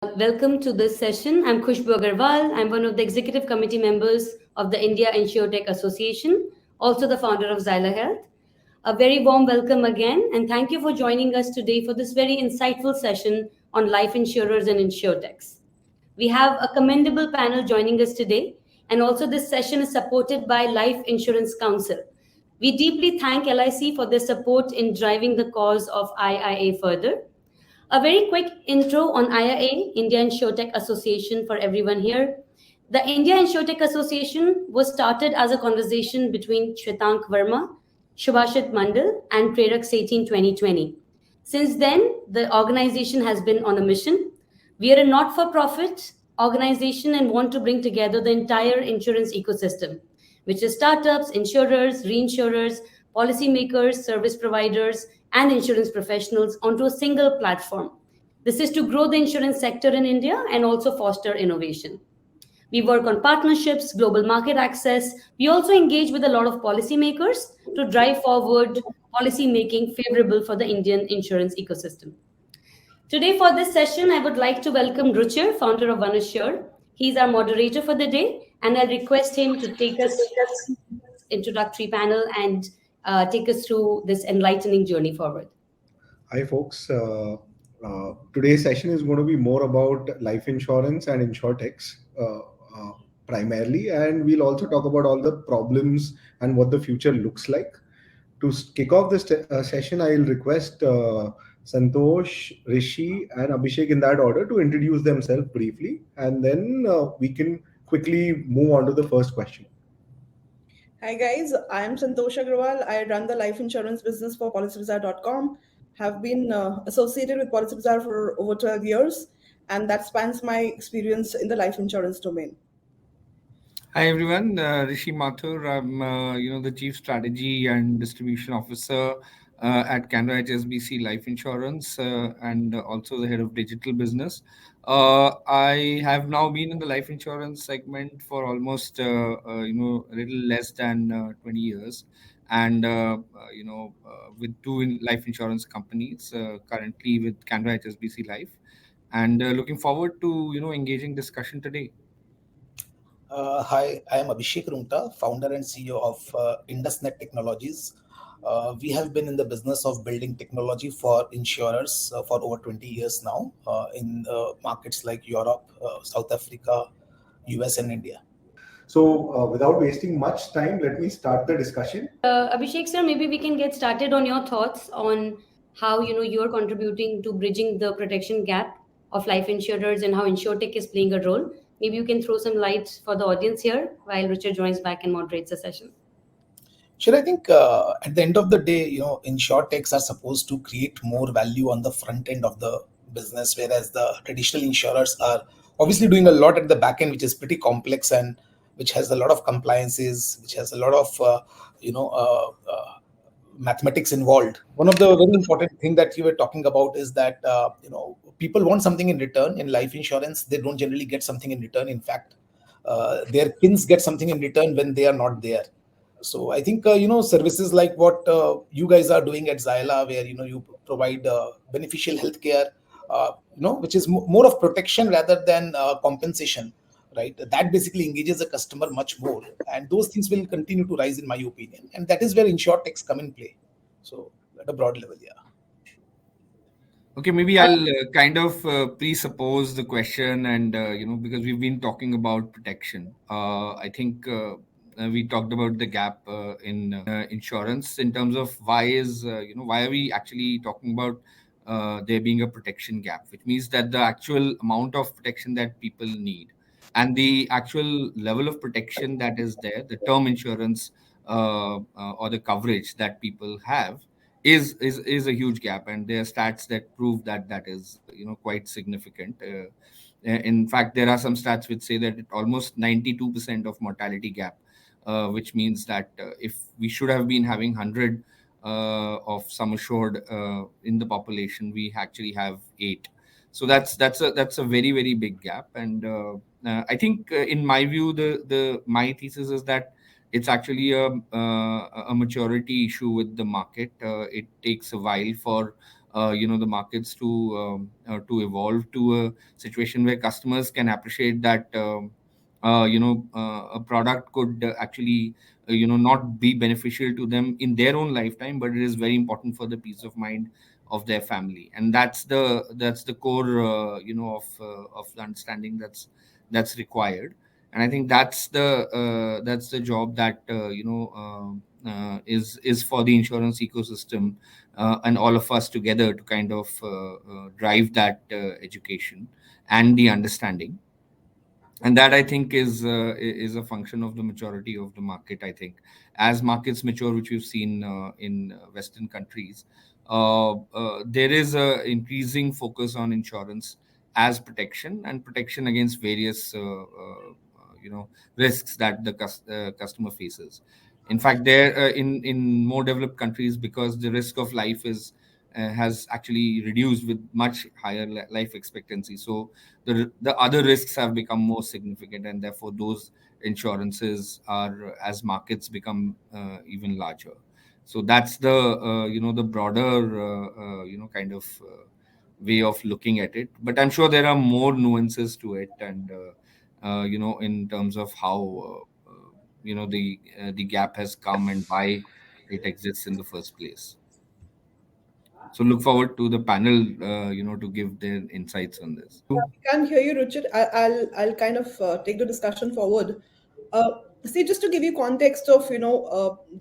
Welcome to this session. I'm Khushbu Agarwal. I'm one of the executive committee members of the India InsurTech Association, also the founder of Xyla Health. A very warm welcome again, and thank you for joining us today for this very insightful session on life insurers and InsurTechs. We have a commendable panel joining us today, and also this session is supported by Life Insurance Council. We deeply thank LIC for their support in driving the cause of IIA further. A very quick intro on IIA, India InsurTech Association, for everyone here. The India InsurTech Association was started as a conversation between Shwetank Verma, Shubhashit Mandal, and Prerak Sethi in 2020. Since then, the organization has been on a mission. We are a not for profit organization and want to bring together the entire insurance ecosystem, which is startups, insurers, reinsurers, policymakers, service providers, and insurance professionals onto a single platform. This is to grow the insurance sector in India and also foster innovation. We work on partnerships, global market access. We also engage with a lot of policymakers to drive forward policy making favorable for the Indian insurance ecosystem. Today, for this session, I would like to welcome Ruchir, founder of OneAssure. He's our moderator for the day, and I'll request him to take us introductory panel and take us through this enlightening journey forward. Hi, folks. Today's session is going to be more about life insurance and InsurTechs primarily, and we'll also talk about all the problems and what the future looks like. To kick off this session, I'll request Santosh, Rishi, and Abhishek in that order to introduce themselves briefly, and then we can quickly move on to the first question. Hi guys, I am Santosh Agarwal. I run the life insurance business for PolicyBazaar.com. Have been associated with PolicyBazaar for over 12 years, and that spans my experience in the life insurance domain. Hi everyone, Rishi Mathur. I'm the Chief Strategy and Distribution Officer at Canara HSBC Life Insurance and also the Head of Digital Business. I have now been in the life insurance segment for almost a little less than 20 years, and with two life insurance companies currently with Canara HSBC Life, and looking forward to engaging discussion today. Hi, I am Abhishek Rungta, founder and CEO of Indus Technologies. We have been in the business of building technology for insurers for over 20 years now in markets like Europe, South Africa, US, and India. So, without wasting much time, let me start the discussion. Abhishek sir, maybe we can get started on your thoughts on how you're contributing to bridging the protection gap of life insurers and how InsurTech is playing a role. Maybe you can throw some light for the audience here while Richard joins back and moderates the session. Sure, I think at the end of the day, InsurTechs are supposed to create more value on the front end of the business, whereas the traditional insurers are obviously doing a lot at the back end, which is pretty complex and which has a lot of compliances, which has a lot of mathematics involved. One of the very important thing that you were talking about is that people want something in return. In life insurance, they don't generally get something in return. In fact, their kins get something in return when they are not there. So I think services like what you guys are doing at Xyla, where you provide beneficial healthcare, which is more of protection rather than compensation, right? That basically engages the customer much more, and those things will continue to rise, in my opinion, and that is where InsurTechs come in play. So at a broad level, yeah. Okay, maybe I'll kind of presuppose the question, and because we've been talking about protection, I think we talked about the gap in insurance in terms of why are we actually talking about there being a protection gap, which means that the actual amount of protection that people need and the actual level of protection that is there, the term insurance or the coverage that people have is a huge gap, and there are stats that prove that is quite significant. In fact, there are some stats which say that almost 92% of mortality gap, which means that if we should have been having 100 of sum assured in the population, we actually have 8. So that's a very, very big gap, and I think in my view, my thesis is that it's actually a maturity issue with the market. It takes a while for the markets to evolve to a situation where customers can appreciate that a product could actually not be beneficial to them in their own lifetime, but it is very important for the peace of mind of their family. And that's the core of the understanding that's required. And I think that's the job that is for the insurance ecosystem, and all of us together to kind of drive that education and the understanding. And that, I think, is a function of the maturity of the market. I think as markets mature, which we've seen in Western countries, there is a increasing focus on insurance as protection and protection against various risks that the customer faces. In fact, there in more developed countries, because the risk of life is has actually reduced with much higher life expectancy, so the other risks have become more significant, and therefore those insurances are, as markets become even larger. So that's the broader kind of way of looking at it. But I'm sure there are more nuances to it, and in terms of how the gap has come and why it exists in the first place. So look forward to the panel to give their insights on this. Can't hear you, Ruchir. I'll kind of take the discussion forward. See, just to give you context of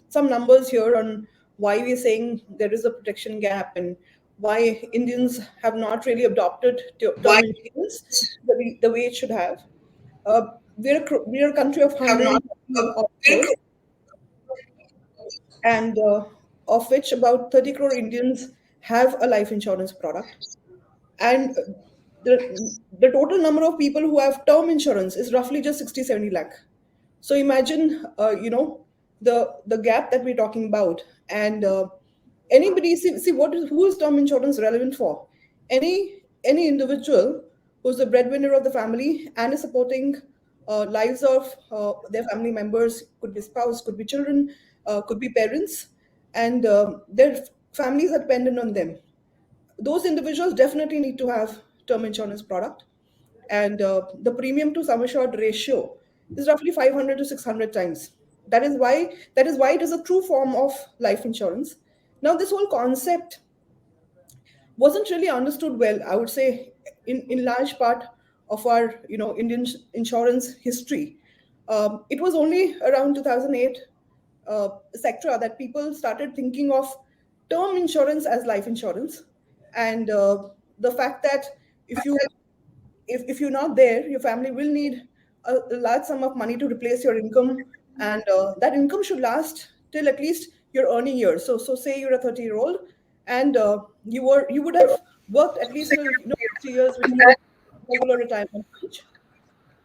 some numbers here on why we're saying there is a protection gap and why Indians have not really adopted term insurance the way it should have. We're a country of 130 odd crores, and of which about 30 crore Indians have a life insurance product. And the total number of people who have term insurance is roughly just 60-70 lakh. So imagine the gap that we're talking about. And anybody see who is term insurance relevant for? Any individual who's the breadwinner of the family and is supporting lives of their family members, could be spouse, could be children, could be parents, and their families are dependent on them. Those individuals definitely need to have term insurance product, and the premium to sum assured ratio is roughly 500 to 600 times. That is why it is a true form of life insurance. Now, this whole concept wasn't really understood well, I would say, in large part of our Indian insurance history. It was only around 2008, sector, that people started thinking of term insurance as life insurance. And the fact that if you if you're not there, your family will need a large sum of money to replace your income, and that income should last till at least your earning years. So say you're a 30-year-old, and you would have worked at least till 60 years, which is your regular retirement age.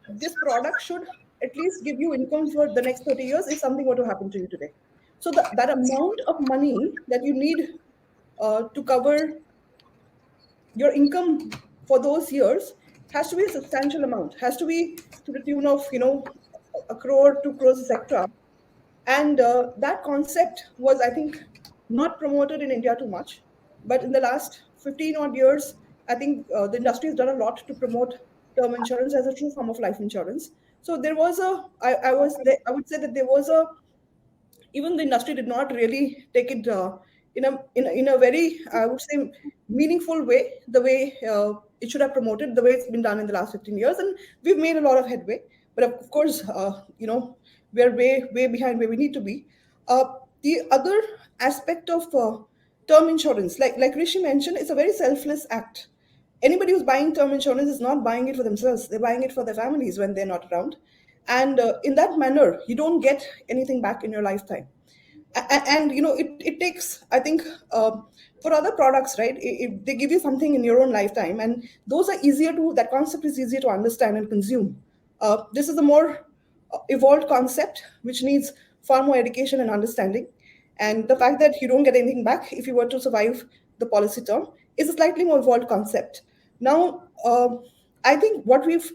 This product should at least give you income for the next 30 years if something were to happen to you today. So that amount of money that you need to cover your income for those years has to be a substantial amount, has to be to the tune of a crore, 2 crores, etc. And that concept was, I think, not promoted in India too much. But in the last 15 odd years, I think the industry has done a lot to promote term insurance as a true form of life insurance. So there was I would say that there was a, even the industry did not really take it in a very, I would say, meaningful way, the way it should have promoted, the way it's been done in the last 15 years, and we've made a lot of headway. But of course, we're way behind where we need to be. The other aspect of term insurance, like Rishi mentioned, it's a very selfless act. Anybody who's buying term insurance is not buying it for themselves; they're buying it for their families when they're not around. And in that manner, you don't get anything back in your lifetime. And it takes, I think, for other products, right, they give you something in your own lifetime, and those are easier to, that concept is easier to understand and consume. This is a more evolved concept which needs far more education and understanding, and the fact that you don't get anything back if you were to survive the policy term is a slightly more evolved concept. Now, I think what we've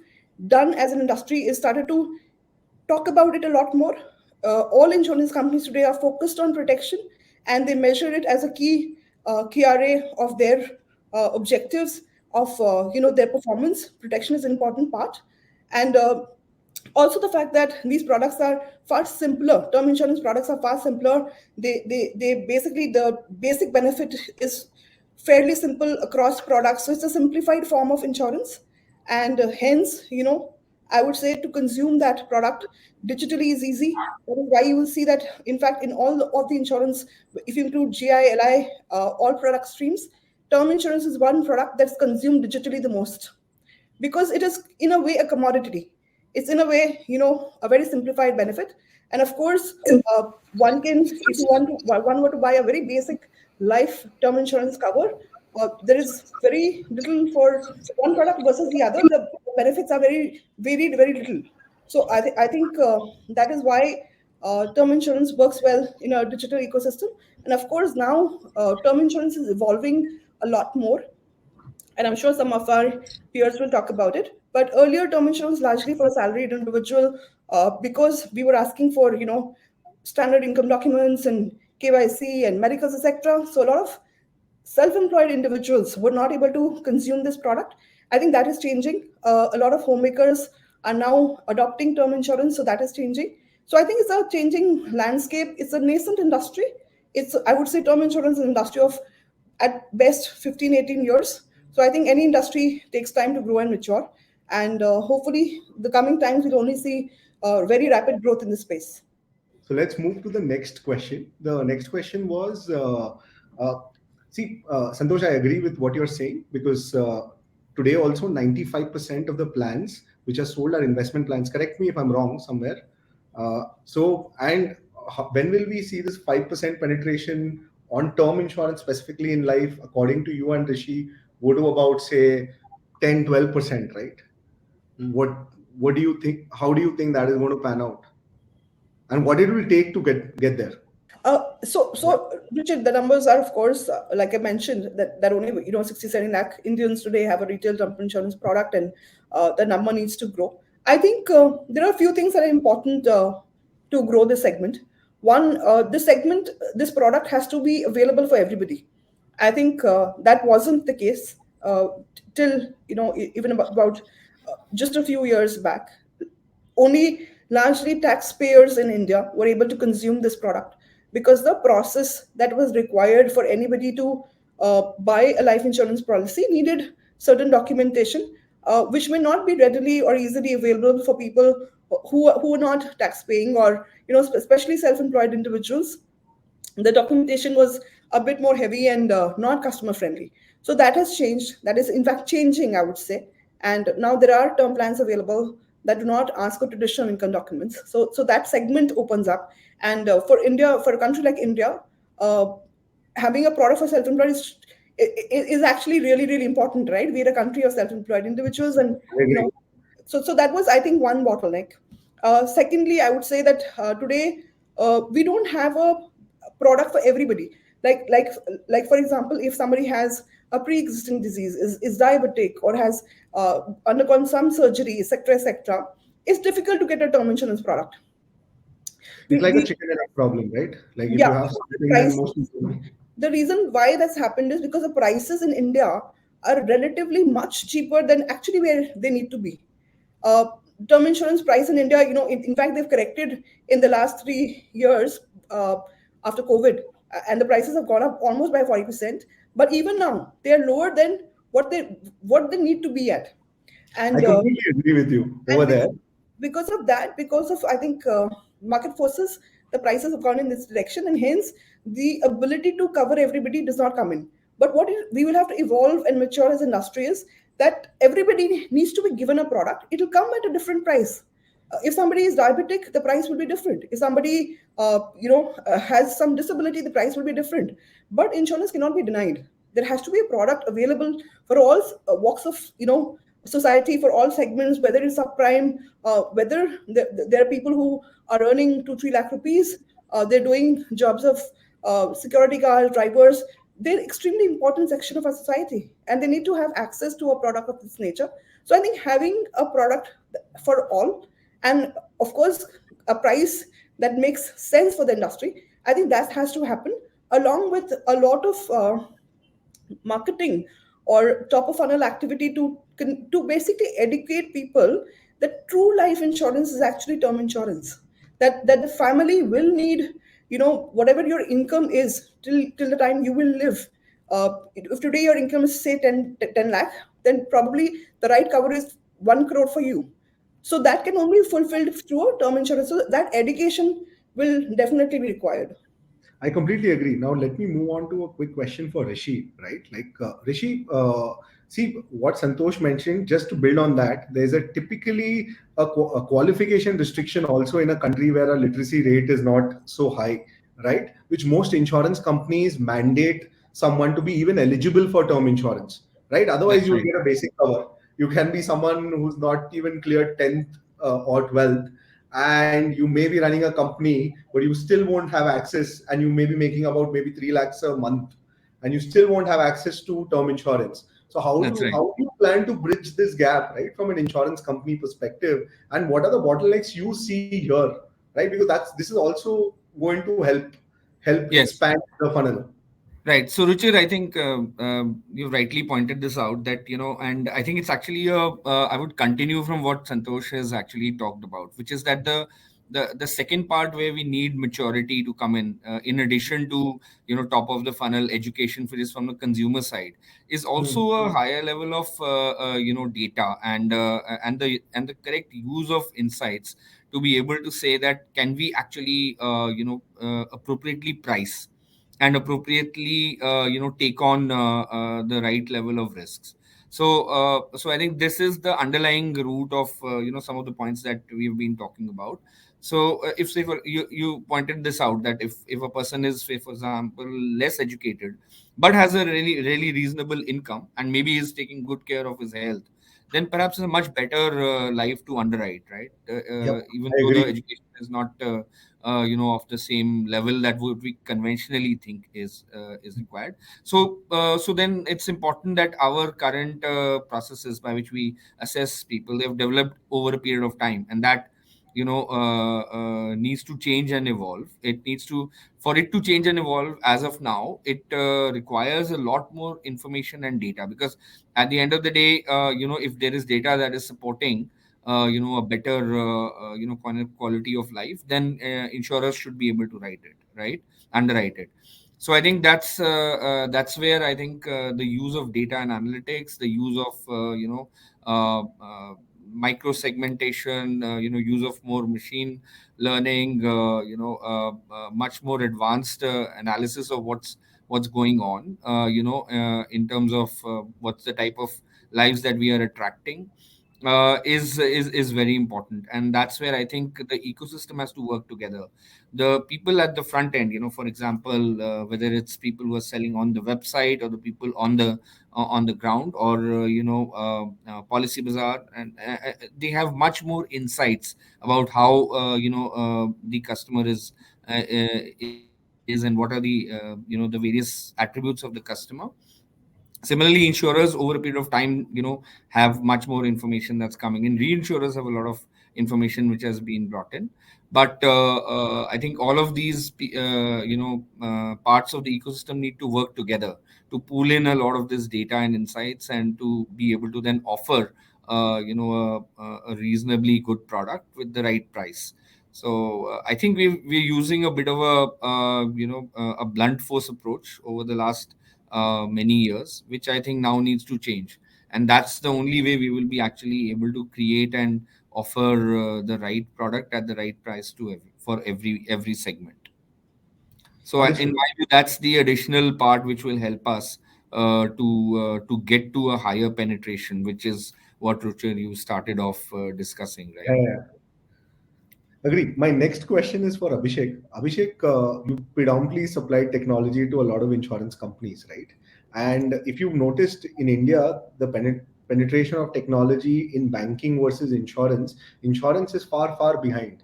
done as an industry is started to talk about it a lot more. All insurance companies today are focused on protection, and they measure it as a key KRA of their objectives of their performance. Protection is an important part, and also the fact that these products are far simpler. Term insurance products are far simpler. They basically, the basic benefit is fairly simple across products, so it's a simplified form of insurance, and hence, I would say to consume that product digitally is easy. That is why you will see that, in fact, in of the insurance, if you include GI, LI, all product streams, term insurance is one product that's consumed digitally the most, because it is in a way a commodity. It's in a way, a very simplified benefit. And of course, one can, if you want to, one were to buy a very basic life term insurance cover, there is very little for one product versus the other. The benefits are very varied, very little. So I think that is why term insurance works well in a digital ecosystem. And of course, now term insurance is evolving a lot more, and I'm sure some of our peers will talk about it. But earlier, term insurance largely for a salaried individual, because we were asking for standard income documents and KYC and medicals, etc. So a lot of self-employed individuals were not able to consume this product. I think that is changing. A lot of homemakers are now adopting term insurance, so that is changing. So I think it's a changing landscape. It's a nascent industry. It's, I would say, term insurance is an industry of at best 15, 18 years. So I think any industry takes time to grow and mature. And hopefully the coming times we'll only see very rapid growth in this space. So let's move to the next question. The next question was, Santosh, I agree with what you're saying, because today also 95% of the plans which are sold are investment plans. Correct me if I'm wrong somewhere. When will we see this 5% penetration on term insurance, specifically in life, according to you and Rishi, go to about, say, 10, 12%, right? What do you think? How do you think that is going to pan out? And what it will take to get there? So Ruchir, the numbers are, of course, like I mentioned, that only 67 lakh Indians today have a retail term insurance product, and the number needs to grow. I think there are a few things that are important to grow this segment. One, this product has to be available for everybody. I think that wasn't the case till even about just a few years back. Only largely taxpayers in India were able to consume this product, because the process that was required for anybody to buy a life insurance policy needed certain documentation, which may not be readily or easily available for people who are not tax paying, or especially self-employed individuals. The documentation was a bit more heavy and not customer friendly. So that has changed. That is in fact changing, I would say. And now there are term plans available that do not ask for traditional income documents. So that segment opens up. And for India, for a country like India, having a product for self-employed is actually really, really important, right? We're a country of self-employed individuals, and so that was, I think, one bottleneck. Secondly, I would say that today we don't have a product for everybody. Like for example, if somebody has a pre-existing disease, is diabetic, or has undergone some surgery, etc., it's difficult to get a term insurance product. It's like a chicken and egg problem, right? Like if you have something, then most people... The reason why that's happened is because the prices in India are relatively much cheaper than actually where they need to be. Term insurance price in India, in fact, they've corrected in the last 3 years after COVID, and the prices have gone up almost by 40%. But even now, they are lower than what they need to be at. And I completely agree with you over there. Because of that, because of, I think, market forces, the prices have gone in this direction, and hence the ability to cover everybody does not come in. But we will have to evolve and mature as industry is that everybody needs to be given a product. It will come at a different price. If somebody is diabetic, the price will be different. If somebody has some disability, the price will be different. But insurance cannot be denied. There has to be a product available for all walks of society, for all segments, whether it's subprime, whether there are people who are earning 2-3 lakh rupees, they're doing jobs of security guards, drivers. They're extremely important section of our society, and they need to have access to a product of this nature. So I think having a product for all, and of course a price that makes sense for the industry, I think that has to happen. along with a lot of marketing or top of funnel activity to basically educate people that true life insurance is actually term insurance, that the family will need, whatever your income is till the time you will live. If today your income is say 10 lakh, then probably the right cover is 1 crore for you. So that can only be fulfilled through a term insurance. So that education will definitely be required. I completely agree. Now, let me move on to a quick question for Rishi, right? Rishi, see what Santosh mentioned, just to build on that, there's a typically a qualification restriction also in a country where a literacy rate is not so high, right? Which most insurance companies mandate someone to be even eligible for term insurance, right? Otherwise, That's you'll right. get a basic cover. You can be someone who's not even cleared 10th or 12th, and you may be running a company, but you still won't have access, and you may be making about maybe 3 lakhs a month, and you still won't have access to term insurance. So That's right. how do you plan to bridge this gap, right, from an insurance company perspective, and what are the bottlenecks you see here, right? Because this is also going to help Yes. expand the funnel. Right. So, Ruchir, I think you rightly pointed this out that, and I think it's actually I would continue from what Santosh has actually talked about, which is that the second part where we need maturity to come in addition to, top of the funnel education for this from the consumer side, is also a higher level of, data and the correct use of insights to be able to say that can we actually, appropriately price and appropriately take on the right level of risks. So I think this is the underlying root of some of the points that we've been talking about. So if say you pointed this out, that if a person is, say for example, less educated but has a really reasonable income and maybe is taking good care of his health, then perhaps it's a much better life to underwrite, right? Yep, Even I though the agree. education is not of the same level that would we conventionally think is required. So then it's important that our current processes by which we assess people, they've developed over a period of time, and that needs to change and evolve. It needs to For it to change and evolve. As of now, it requires a lot more information and data, because at the end of the day, if there is data that is supporting a better kind of quality of life, then insurers should be able to write it, right, underwrite it. So I think that's where I think the use of data and analytics, the use of uh, uh, micro segmentation, use of more machine learning, much more advanced analysis of what's going on, in terms of what's the type of lives that we are attracting, is very important. And that's where I think the ecosystem has to work together. The people at the front end, for example, whether it's people who are selling on the website, or the people on the ground, or Policy Bazaar, and they have much more insights about how the customer is, and what are the various attributes of the customer. Similarly, insurers over a period of time, have much more information that's coming in. Reinsurers have a lot of information which has been brought in. But I think all of these, parts of the ecosystem need to work together to pull in a lot of this data and insights, and to be able to then offer, a reasonably good product with the right price. So I think we're using a bit of a blunt force approach over the last many years, which I think now needs to change. And that's the only way we will be actually able to create and offer the right product at the right price to for every segment. So in Understood. my view, that's the additional part which will help us to get to a higher penetration, which is what Ruchir you started off discussing, Yeah, right? yeah, yeah. Agree. My next question is for Abhishek. Abhishek, you predominantly supply technology to a lot of insurance companies, right? And if you've noticed in India, the penetration of technology in banking versus insurance is far, far behind,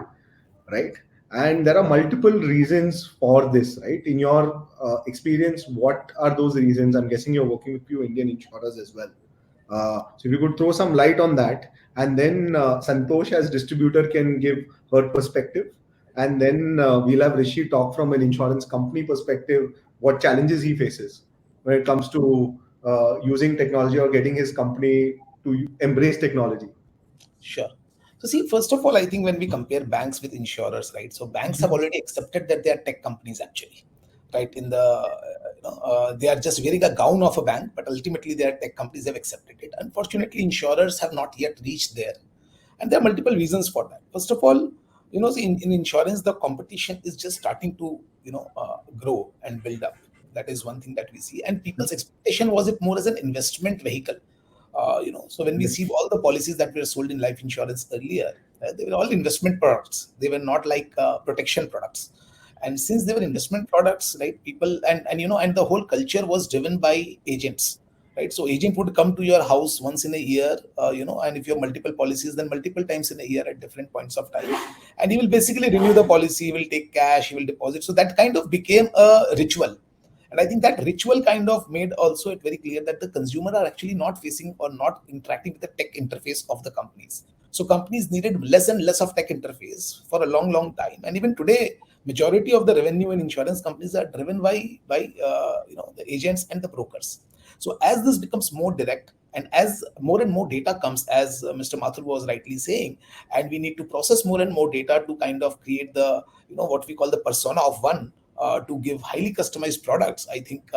right? And there are multiple reasons for this, right? In your experience, what are those reasons? I'm guessing you're working with few Indian insurers as well. So if you could throw some light on that, and then Santosh as distributor can give her perspective, and then we'll have Rishi talk from an insurance company perspective, what challenges he faces when it comes to using technology or getting his company to embrace technology. Sure. So see, first of all, I think when we compare banks with insurers, right? So banks have already accepted that they are tech companies actually, right? They are just wearing a gown of a bank, but ultimately they are tech companies. Have accepted it. Unfortunately, insurers have not yet reached there, and there are multiple reasons for that. First of all, see, in insurance, the competition is just starting to grow and build up. That is one thing that we see, and people's expectation was it more as an investment vehicle. So when we see all the policies that were sold in life insurance earlier, they were all investment products. They were not like protection products. And since they were investment products, right, people and the whole culture was driven by agents, right? So agent would come to your house once in a year, and if you have multiple policies, then multiple times in a year at different points of time, and he will basically renew the policy. He will take cash, he will deposit. So that kind of became a ritual. And I think that ritual kind of made also it very clear that the consumer are actually not facing or not interacting with the tech interface of the companies. So companies needed less and less of tech interface for a long, long time. And even today, majority of the revenue in insurance companies are driven by the agents and the brokers. So as this becomes more direct, and as more and more data comes, as Mr. Mathur was rightly saying, and we need to process more and more data to kind of create the what we call the persona of one, to give highly customized products. I think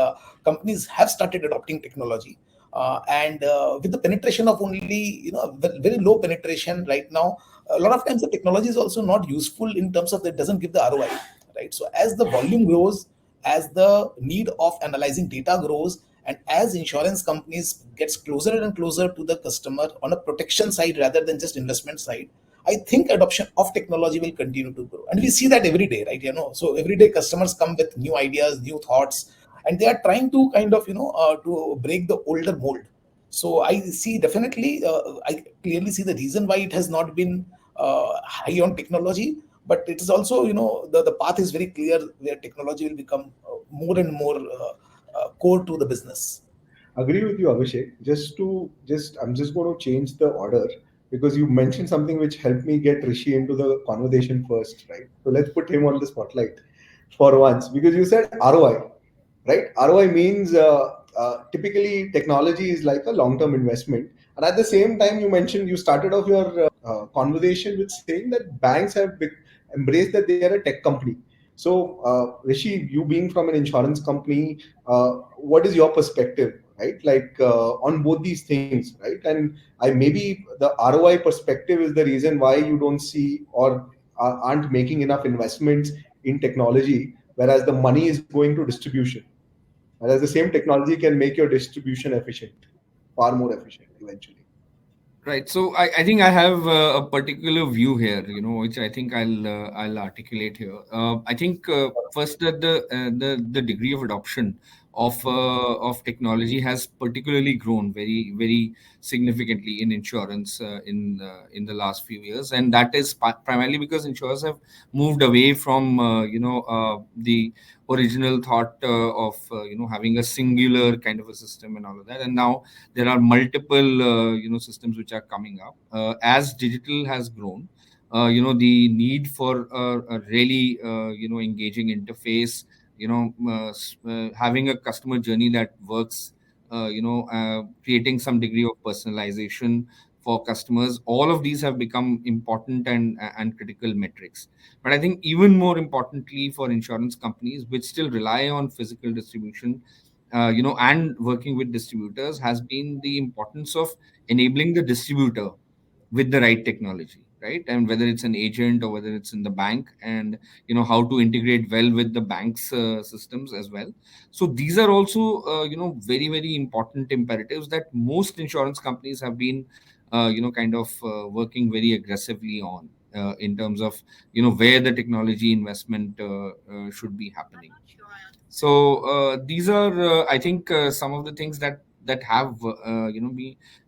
companies have started adopting technology, and with the penetration of only very low penetration right now, a lot of times the technology is also not useful in terms of that doesn't give the ROI, right? So as the volume grows, as the need of analyzing data grows, and as insurance companies gets closer and closer to the customer on a protection side rather than just investment side, I think adoption of technology will continue to grow. And we see that every day, right? So every day customers come with new ideas, new thoughts, and they are trying to kind of, to break the older mold. So I see definitely, I clearly see the reason why it has not been high on technology, but it is also, the path is very clear where technology will become more and more core to the business. Agree with you, Abhishek. I'm just going to change the order because you mentioned something which helped me get Rishi into the conversation first, right? So let's put him on the spotlight for once because you said ROI, right? ROI means typically technology is like a long-term investment, and at the same time, you started off your conversation with saying that banks have embraced that they are a tech company. So, Rishi, you being from an insurance company, what is your perspective, right? Like on both these things, right? And I maybe the ROI perspective is the reason why you don't see or aren't making enough investments in technology, whereas the money is going to distribution. Whereas the same technology can make your distribution efficient, far more efficient eventually. Right. So I think I have a particular view here, which I think I'll articulate here. I think first that the degree of adoption of technology has particularly grown very very significantly in insurance in the last few years, and that is primarily because insurers have moved away from the original thought of having a singular kind of a system and all of that, and now there are multiple systems which are coming up as digital has grown. The need for a really engaging interface, having a customer journey that works, creating some degree of personalization for customers, all of these have become important and critical metrics. But I think even more importantly for insurance companies which still rely on physical distribution, and working with distributors, has been the importance of enabling the distributor with the right technology, right? And whether it's an agent or whether it's in the bank, and how to integrate well with the bank's systems as well. So these are also very very important imperatives that most insurance companies have been kind of working very aggressively on, in terms of where the technology investment should be happening. So these are, I think, some of the things that have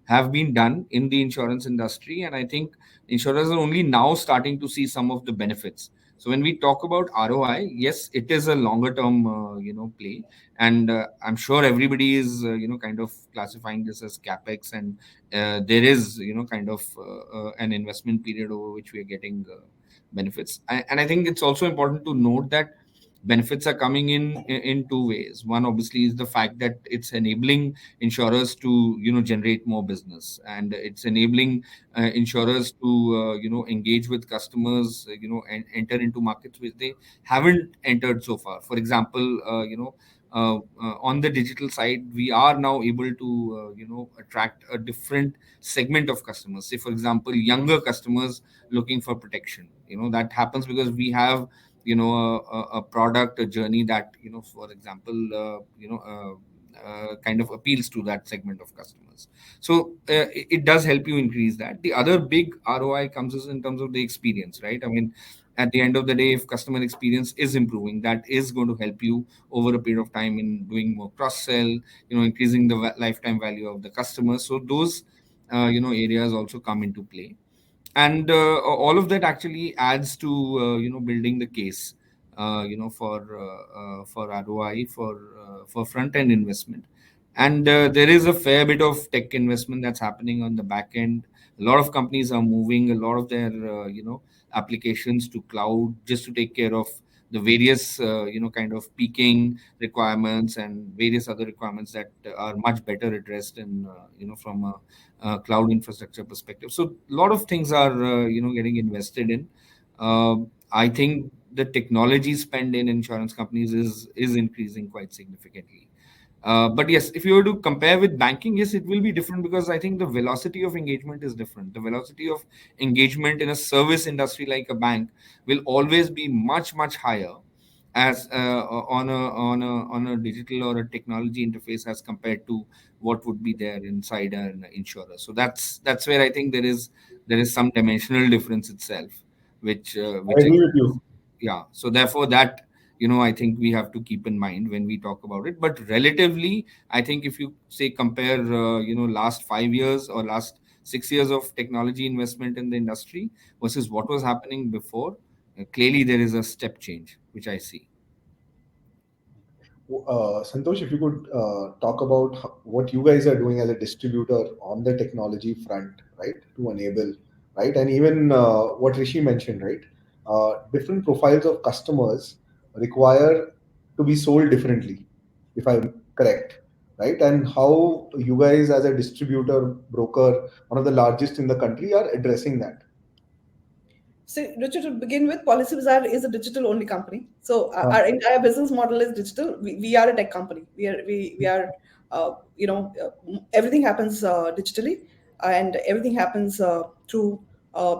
have been done in the insurance industry, and I think insurers are only now starting to see some of the benefits. So when we talk about ROI, yes, it is a longer term play, and I'm sure everybody is kind of classifying this as capex, and there is kind of an investment period over which we are getting benefits. And I think it's also important to note that benefits are coming in two ways. One obviously is the fact that it's enabling insurers to generate more business, and it's enabling insurers to engage with customers, and enter into markets which they haven't entered so far. For example, on the digital side, we are now able to attract a different segment of customers. Say, for example, younger customers looking for protection. That happens because we have a product, a journey that for example kind of appeals to that segment of customers. So it does help you increase that. The other big ROI comes is in terms of the experience, right? I mean, at the end of the day, if customer experience is improving, that is going to help you over a period of time in doing more cross sell, increasing the lifetime value of the customer. So those areas also come into play, and all of that actually adds to building the case for ROI, for front end investment. And there is a fair bit of tech investment that's happening on the back end. A lot of companies are moving a lot of their applications to cloud, just to take care of the various kind of peaking requirements and various other requirements that are much better addressed in from a cloud infrastructure perspective. So a lot of things are getting invested in. I think the technology spend in insurance companies is increasing quite significantly. But yes, if you were to compare with banking, yes, it will be different, because I think the velocity of engagement is different. The velocity of engagement in a service industry like a bank will always be much, much higher as on a digital or a technology interface as compared to what would be there inside an insurer. So that's where I think there is some dimensional difference itself, which I agree with you. yeah. So therefore that I think we have to keep in mind when we talk about it. But relatively, I think if you say compare last 5 years or last 6 years of technology investment in the industry versus what was happening before, clearly there is a step change which I see. Santosh, if you could talk about what you guys are doing as a distributor on the technology front, right, to enable, right, and even what Rishi mentioned, right, different profiles of customers require to be sold differently, if I'm correct, right, and how you guys as a distributor, broker, one of the largest in the country, are addressing that. So, Richard, to begin with, Policybazaar is a digital-only company. So, Huh. our entire business model is digital. We are a tech company. We are everything happens digitally, and everything happens through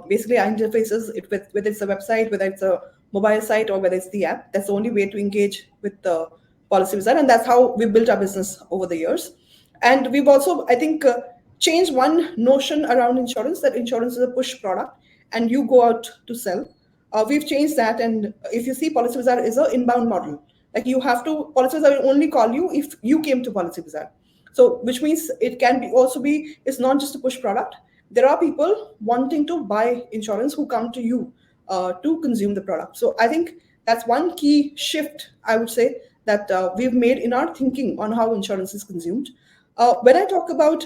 basically our interfaces. Whether it's a website, whether it's a mobile site, or whether it's the app. That's the only way to engage with the Policybazaar, and that's how we built our business over the years. And we've also, I think, changed one notion around insurance, that insurance is a push product and you go out to sell. We've changed that, and if you see, Policybazaar is an inbound model. Like, you have to, Policybazaar will only call you if you came to Policybazaar. So, which means it can be also be, it's not just a push product. There are people wanting to buy insurance who come to you to consume the product. So I think that's one key shift, I would say, that we've made in our thinking on how insurance is consumed. When I talk about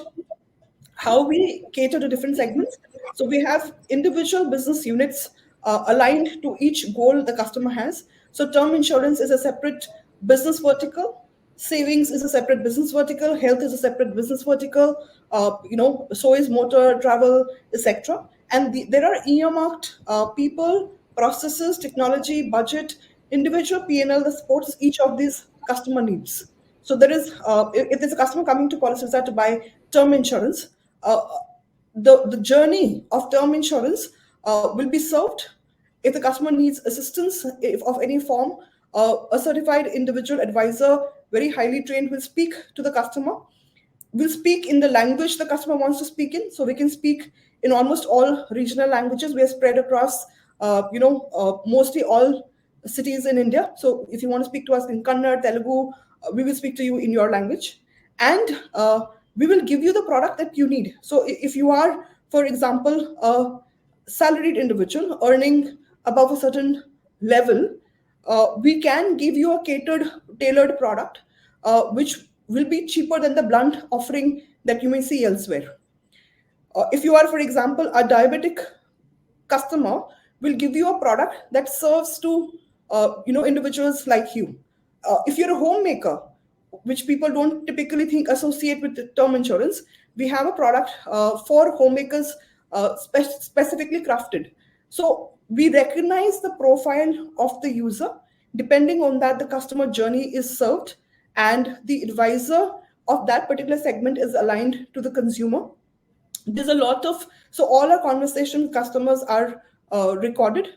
how we cater to different segments. So we have individual business units aligned to each goal the customer has. So term insurance is a separate business vertical. Savings is a separate business vertical. Health is a separate business vertical. So is motor, travel, etc. And there are earmarked people, processes, technology, budget, individual P&L that supports each of these customer needs. So there is, if there's a customer coming to Policybazaar to buy term insurance, uh, the journey of term insurance will be served. If the customer needs assistance of any form, a certified individual advisor, very highly trained, will speak to the customer. We'll speak in the language the customer wants to speak in. So we can speak in almost all regional languages. We are spread across, mostly all cities in India. So if you want to speak to us in Kannada, Telugu, we will speak to you in your language. And we will give you the product that you need. So if you are, for example, a salaried individual earning above a certain level, we can give you a tailored product, which will be cheaper than the blunt offering that you may see elsewhere. If you are, for example, a diabetic customer, will give you a product that serves to individuals like you. If you're a homemaker, which people don't typically think associate with the term insurance, we have a product for homemakers, specifically crafted. So we recognize the profile of the user. Depending on that, the customer journey is served, and the advisor of that particular segment is aligned to the consumer. There's a lot of, so all our conversation with customers are recorded,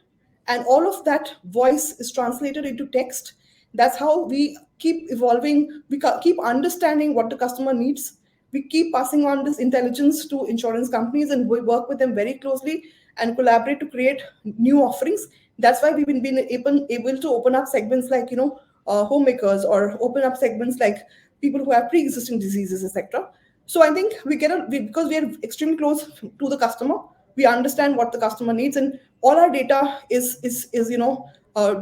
and all of that voice is translated into text. That's how we keep evolving. We keep understanding what the customer needs. We keep passing on this intelligence to insurance companies, and we work with them very closely and collaborate to create new offerings. That's why we've been able to open up segments like homemakers, or open up segments like people who have pre-existing diseases, etc. So I think because we are extremely close to the customer, we understand what the customer needs, and all our data is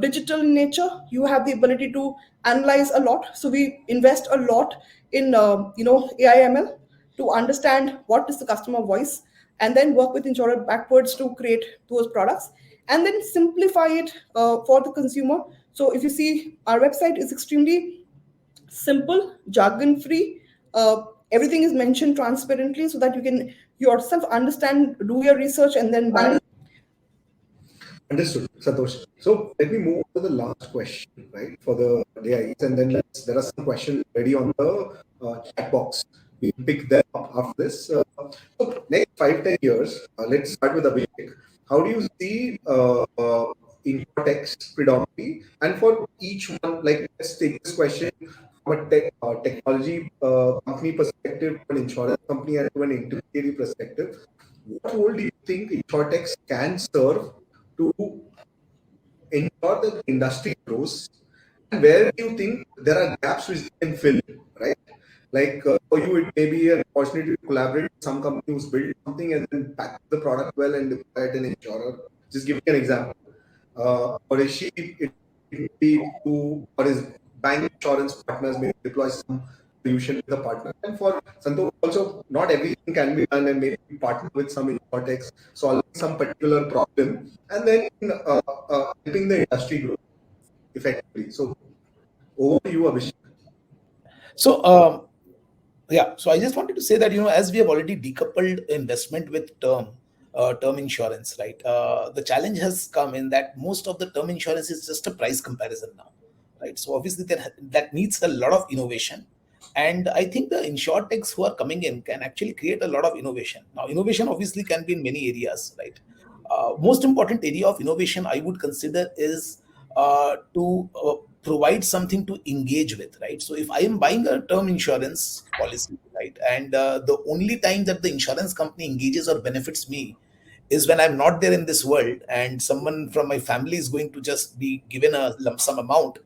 digital in nature. You have the ability to analyze a lot, so we invest a lot in AI/ML to understand what is the customer voice, and then work with insurer backwards to create those products, and then simplify it for the consumer. So if you see, our website is extremely simple, jargon free. Everything is mentioned transparently so that you can yourself understand, do your research, and then buy. Understood, Santosh. So let me move to the last question, right, for the DIs, and then there are some questions ready on the chat box. We pick them up after this. So next 5-10 years, let's start with Abhishek. How do you see InsurTechs predominantly? And for each one, like, let's take this question from a technology company perspective, an insurance company, and to an intermediary perspective. What role do you think InsurTechs can serve to ensure that the industry grows, and where do you think there are gaps which they can fill, right? Like for you, it may be an opportunity to collaborate with some company who's built something and then pack the product well and deploy it in insurer. Just give me an example. For Rishi, it may be to, or his bank insurance partners may deploy some solution with a partner. And for Santosh also, not everything can be done, and maybe partner with some InsurTechs solving some particular problem, and then helping the industry grow effectively. So over to you, Abhishek. So, so I just wanted to say that, as we have already decoupled investment with term insurance, right? The challenge has come in that most of the term insurance is just a price comparison now, right? So obviously that needs a lot of innovation. And I think the insurtechs who are coming in can actually create a lot of innovation. Now, innovation obviously can be in many areas, right? Most important area of innovation I would consider is to provide something to engage with, right? So if I am buying a term insurance policy, right, and the only time that the insurance company engages or benefits me is when I'm not there in this world, and someone from my family is going to just be given a lump sum amount,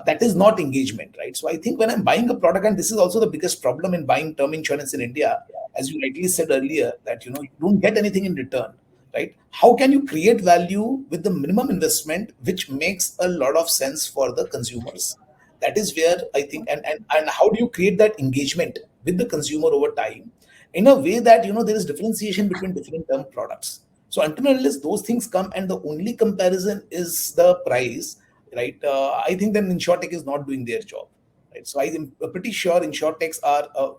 that is not engagement, right? So I think when I'm buying a product, and this is also the biggest problem in buying term insurance in India, as you rightly said earlier, that you don't get anything in return, right? How can you create value with the minimum investment, which makes a lot of sense for the consumers? That is where I think, and how do you create that engagement with the consumer over time in a way that there is differentiation between different term products. So until and unless those things come and the only comparison is the price, right? I think then InsurTech is not doing their job, right? So I am pretty sure InsurTechs are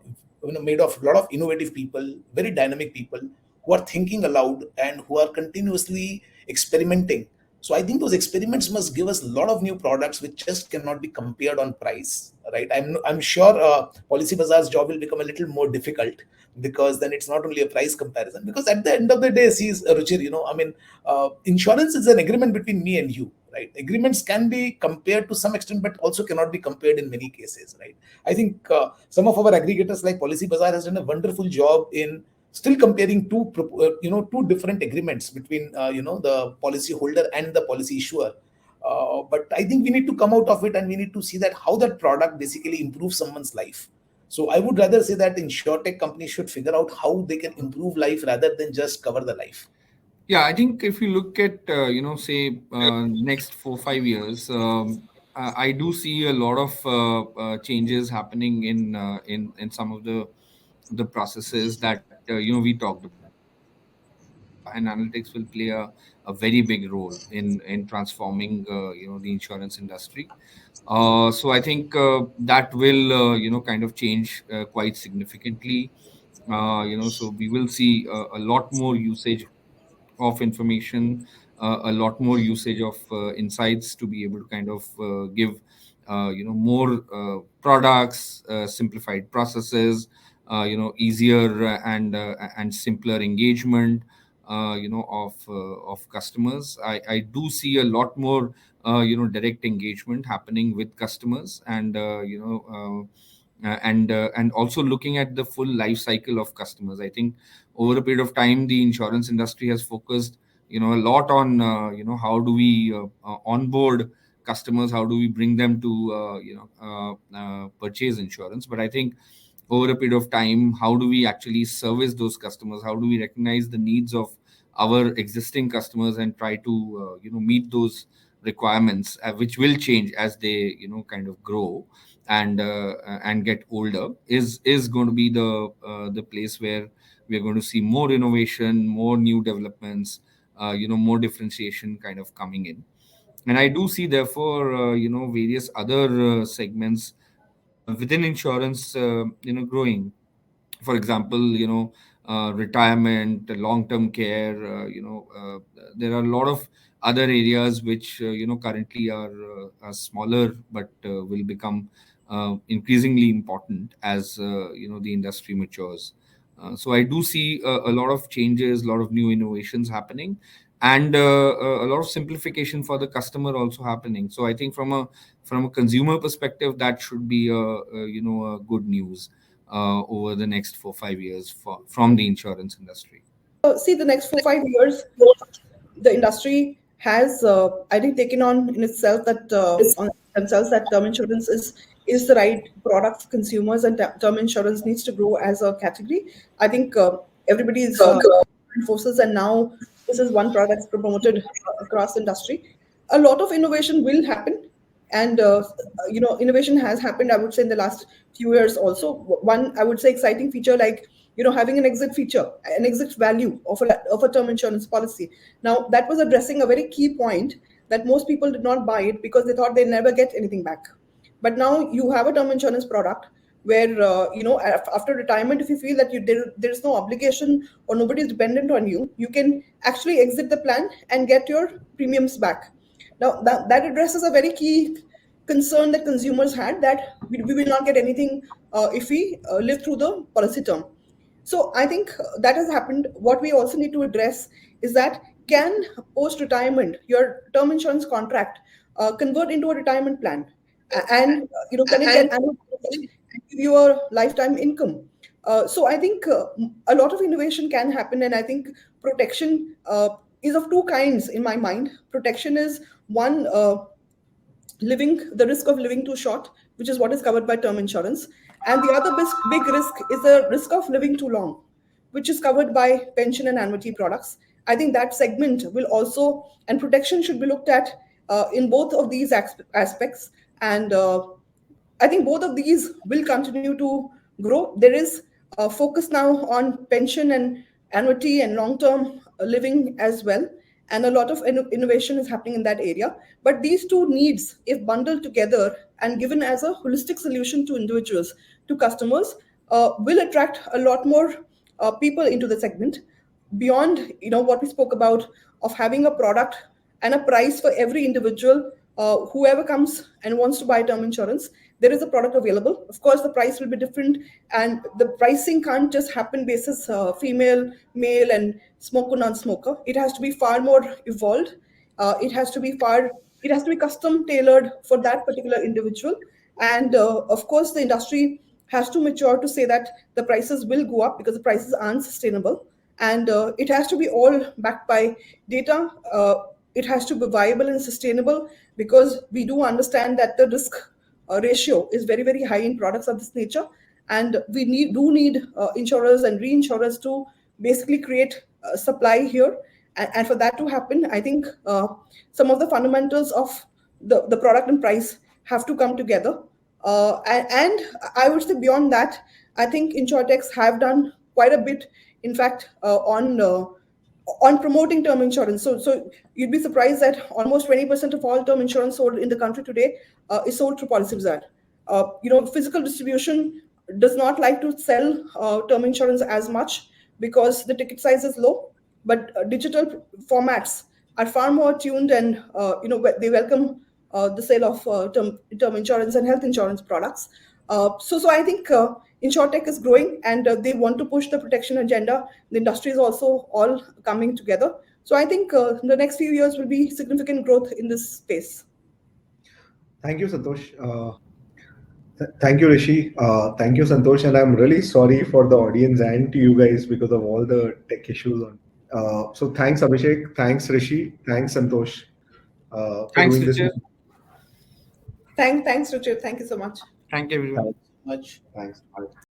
made of a lot of innovative people, very dynamic people who are thinking aloud and who are continuously experimenting. So I think those experiments must give us a lot of new products which just cannot be compared on price, right? I'm sure Policy Bazaar's job will become a little more difficult, because then it's not only a price comparison. Because at the end of the day, see, Ruchir, insurance is an agreement between me and you, right? Agreements can be compared to some extent, but also cannot be compared in many cases, right? I think some of our aggregators like Policy Bazaar has done a wonderful job in still comparing two different agreements between the policy holder and the policy issuer. But I think we need to come out of it, and we need to see that how that product basically improves someone's life. So I would rather say that insurtech companies should figure out how they can improve life rather than just cover the life. Yeah, I think if you look at say next 4-5 years, I do see a lot of changes happening in some of the processes that we talked about. and analytics will play a very big role in transforming the insurance industry. So I think that will kind of change quite significantly. So we will see a lot more usage of information, a lot more usage of insights to be able to kind of give more products, simplified processes, easier and simpler engagement of customers. I do see a lot more direct engagement happening with customers, and also looking at the full life cycle of customers. I think over a period of time, the insurance industry has focused a lot on how do we onboard customers, how do we bring them to purchase insurance. But I think over a period of time, how do we actually service those customers, how do we recognize the needs of our existing customers and try to meet those requirements, which will change as they kind of grow and get older, is going to be the place where we are going to see more innovation, more new developments, more differentiation kind of coming in. And I do see, therefore, various other segments within insurance, growing. For example, retirement, long-term care. There are a lot of other areas which currently are smaller, but will become increasingly important as the industry matures. So I do see a lot of changes, a lot of new innovations happening, and a lot of simplification for the customer also happening. So I think from a consumer perspective, that should be a good news over the next 4-5 years from the insurance industry. See, the next 4-5 years, the industry has, I think, taken on in itself that on themselves that term insurance is the right product for consumers, and term insurance needs to grow as a category. I think everybody is forces, and now this is one product that's promoted across the industry. A lot of innovation will happen, and innovation has happened, I would say, in the last few years also. One, I would say, exciting feature, like having an exit feature, an exit value of a term insurance policy. Now that was addressing a very key point, that most people did not buy it because they thought they'd never get anything back. But now you have a term insurance product where after retirement, if you feel that there's no obligation or nobody is dependent on you, you can actually exit the plan and get your premiums back. Now that addresses a very key concern that consumers had, that we will not get anything if we live through the policy term. So I think that has happened. What we also need to address is that, can post-retirement your term insurance contract convert into a retirement plan, and can it get annualized and give you a lifetime income? So I think a lot of innovation can happen, and I think protection is of two kinds in my mind. Protection is one, the risk of living too short, which is what is covered by term insurance. And the other big risk is the risk of living too long, which is covered by pension and annuity products. I think that segment will also, and protection should be looked at in both of these aspects. And I think both of these will continue to grow. There is a focus now on pension and annuity and long-term living as well, and a lot of innovation is happening in that area. But these two needs, if bundled together and given as a holistic solution to individuals, to customers, will attract a lot more people into the segment, beyond what we spoke about, of having a product and a price for every individual. Whoever comes and wants to buy term insurance, there is a product available. Of course, the price will be different, and the pricing can't just happen basis female, male, and smoker, non-smoker. It has to be far more evolved. It has to be custom tailored for that particular individual. And of course, the industry has to mature to say that the prices will go up, because the prices aren't sustainable. And it has to be all backed by data. It has to be viable and sustainable, because we do understand that the risk ratio is very, very high in products of this nature. And we need insurers and reinsurers to basically create supply here. And for that to happen, I think some of the fundamentals of the product and price have to come together. And I would say, beyond that, I think InsurTechs have done quite a bit, in fact, on promoting term insurance. So you'd be surprised that almost 20% of all term insurance sold in the country today is sold through Policybazaar. Physical distribution does not like to sell term insurance as much because the ticket size is low, but digital formats are far more tuned, and they welcome the sale of term insurance and health insurance products. So I think InsurTech is growing, and they want to push the protection agenda. The industry is also all coming together. So I think the next few years will be significant growth in this space. Thank you, Santosh. Thank you, Rishi. Thank you, Santosh. And I'm really sorry for the audience and to you guys because of all the tech issues. So thanks, Abhishek. Thanks, Rishi. Thanks, Santosh, for Thanks, doing this. Ruchir. Thanks, Ruchir. Thank you so much. Thank you, everyone. Thanks. Much. Thanks. Bye.